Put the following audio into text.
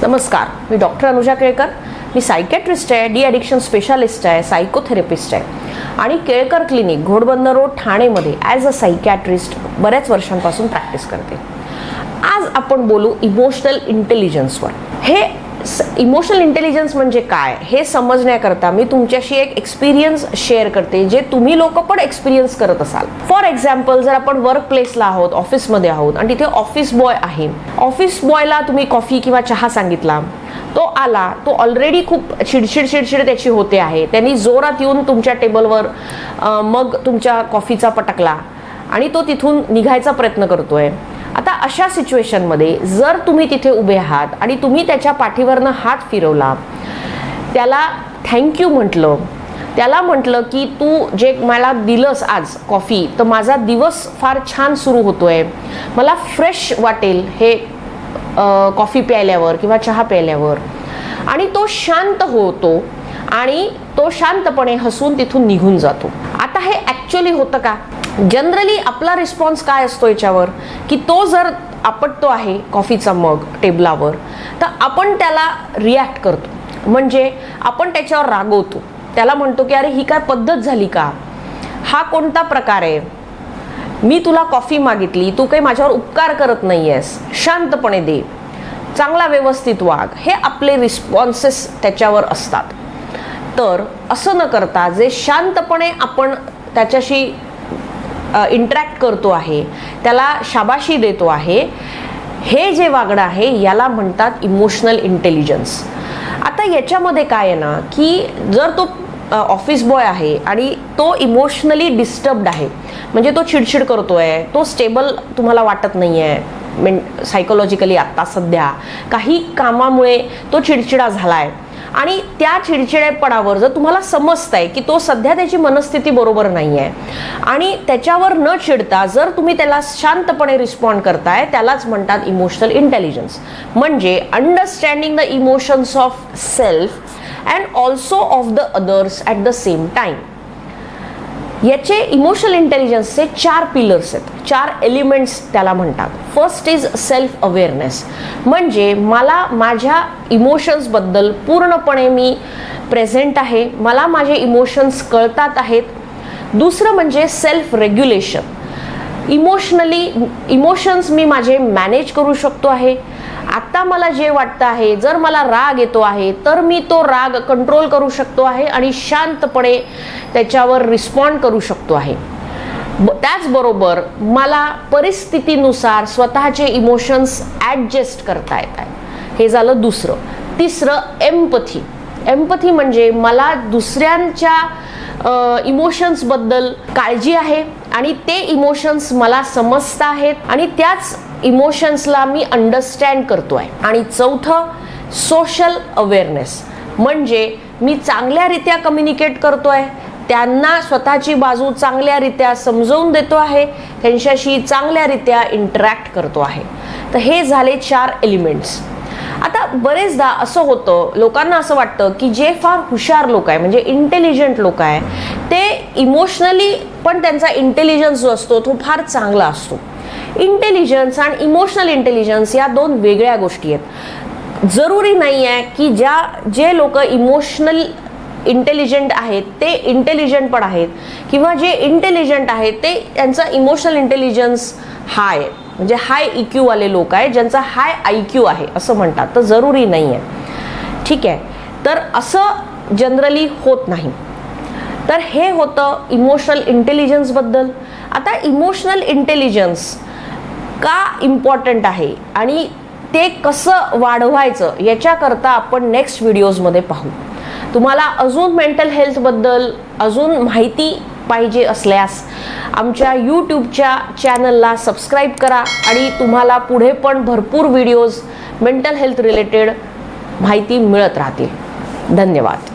नमस्कार, मी डॉक्टर अनुजा केळकर. मी सायकॅट्रिस्ट आहे, डी ॲडिक्शन स्पेशालिस्ट आहे, सायकोथेरपिस्ट आहे आणि केळकर क्लिनिक घोडबंदर रोड ठाणेमध्ये ॲज अ सायकॅट्रिस्ट बऱ्याच वर्षांपासून प्रॅक्टिस करते. आज आपण बोलू इमोशनल इंटेलिजन्सवर. हे इमोशनल इंटेलिजन्स म्हणजे काय हे समजण्याकरता मी तुमच्याशी एक एक्सपिरियन्स शेअर करते, जे तुम्ही लोक पण एक्सपिरियन्स करत असाल. फॉर एक्झाम्पल, जर आपण वर्क प्लेसला आहोत, ऑफिसमध्ये आहोत आणि तिथे ऑफिस बॉय आहे. ऑफिस बॉयला तुम्ही कॉफी किंवा चहा सांगितला, तो आला, तो ऑलरेडी खूप चिडचिड त्याची होते आहे. त्यांनी जोरात येऊन तुमच्या टेबलवर मग तुमच्या कॉफीचा पटकला आणि तो तिथून निघायचा प्रयत्न करतोय. आता अशा सिच्युएशनमध्ये जर तुम्ही तिथे उभे आहात आणि तुम्ही त्याच्या पाठीवरनं हात फिरवला, त्याला थँक्यू म्हटलं, त्याला म्हटलं की तू जे मला दिलंस आज कॉफी, तर माझा दिवस फार छान सुरू होतोय, मला फ्रेश वाटेल हे कॉफी प्यायल्यावर किंवा चहा प्यायल्यावर, आणि तो शांत होतो आणि तो शांतपणे हसून तिथून निघून जातो. आता हे ॲक्च्युअली होतं का? जनरली आपला रिस्पॉन्स काय असतो याच्यावर, की तो जर आपटतो आहे कॉफीचा मग टेबलावर, तर आपण त्याला रिॲक्ट करतो, म्हणजे आपण त्याच्यावर रागवतो, त्याला म्हणतो की अरे ही काय पद्धत झाली का, हा कोणता प्रकार आहे, मी तुला कॉफी मागितली, तू काही माझ्यावर उपकार करत नाही आहेस, शांतपणे दे, चांगला व्यवस्थित वाग. हे आपले रिस्पॉन्सेस त्याच्यावर असतात. तर असं न करता जे शांतपणे आपण त्याच्याशी इंटरॅक्ट करतो आहे, त्याला शाबाशी देतो आहे, हे जे वागणं आहे याला म्हणतात इमोशनल इंटेलिजन्स. आता याच्यामध्ये काय आहे ना, की जर तो ऑफिस बॉय आहे आणि तो इमोशनली डिस्टर्ब्ड आहे, म्हणजे तो चिडचिड करतोय, तो स्टेबल तुम्हाला वाटत नाही आहे सायकोलॉजिकली, आत्ता सध्या काही कामामुळे तो चिडचिडा झालाय आणि त्या चिडचिडेपणावर जर तुम्हाला समजतंय की तो सध्या त्याची मनस्थिती बरोबर नाही आहे आणि त्याच्यावर न चिडता जर तुम्ही त्याला शांतपणे रिस्पॉन्ड करताय, त्यालाच म्हणतात इमोशनल इंटेलिजन्स. म्हणजे understanding the emotions of self and also of the others at the same time. याचे इमोशनल इंटेलिजन्सचे 4 पिलर्स आहेत, 4 एलिमेंट्स त्याला म्हणतात. फर्स्ट इज सेल्फ अवेअरनेस, म्हणजे मला माझ्या इमोशन्सबद्दल पूर्णपणे मी प्रेझेंट आहे, मला माझे इमोशन्स कळतात आहेत. दुसरं म्हणजे सेल्फ रेग्युलेशन, इमोशन्स मी माझे मॅनेज करू शकतो आहे. आता मला जे वाटतं आहे, जर मला राग येतो आहे तर मी तो राग कंट्रोल करू शकतो आहे आणि शांतपणे त्याच्यावर रिस्पॉन्ड करू शकतो आहे. त्याचबरोबर मला परिस्थितीनुसार स्वतःचे इमोशन्स ॲडजस्ट करता येत आहे. हे झालं दुसरं. तिसरं एम्पथी. एम्पथी म्हणजे मला दुसऱ्यांच्या इमोशन्सबद्दल काळजी आहे आणि ते इमोशन्स मला समजत आहेत आणि त्याच इमोशन्सला मी अंडरस्टँड करतोय. आणि चौथं सोशल अवेअरनेस, म्हणजे मी चांगल्यारीत्या कम्युनिकेट करतोय, त्यांना स्वतःची बाजू चांगल्यारीत्या समजवून देतो आहे, त्यांच्याशी चांगल्यारीत्या इंटरॅक्ट करतो आहे. तर हे झाले 4 एलिमेंट्स. आता बरेचदा असं होतं, लोकांना असं वाटतं की जे फार हुशार लोक आहे, म्हणजे इंटेलिजंट लोक आहे, ते इमोशनली पण त्यांचा इंटेलिजन्स जो असतो तो फार चांगला असतो. इंटेलिजन्स आणि इमोशनल इंटेलिजन्स या 2 वेगळ्या गोष्टी आहेत. जरुरी नाही आहे की जे लोक इमोशनल इंटेलिजंट आहेत ते इंटेलिजंट पण आहेत, किंवा जे इंटेलिजंट आहेत ते त्यांचा इमोशनल इंटेलिजन्स हाय, म्हणजे हाय IQ वाले लोक आहे, ज्यांचा हाय IQ आहे असं म्हणतात. तर जरुरी नाही आहे, ठीक आहे. तर असं जनरली होत नाही. तर हे होतं इमोशनल इंटेलिजन्सबद्दल. आता इमोशनल इंटेलिजन्स का इम्पॉर्टंट आहे आणि ते कसं वाढवायचं याच्याकरता आपण नेक्स्ट व्हिडिओजमध्ये पाहू. तुम्हाला अजून मेंटल हेल्थबद्दल अजून माहिती पाहिजे असल्यास आमच्या यूट्यूबच्या चॅनलला सबस्क्राईब करा आणि तुम्हाला पुढे पण भरपूर व्हिडिओज मेंटल हेल्थ रिलेटेड माहिती मिळत राहतील. धन्यवाद.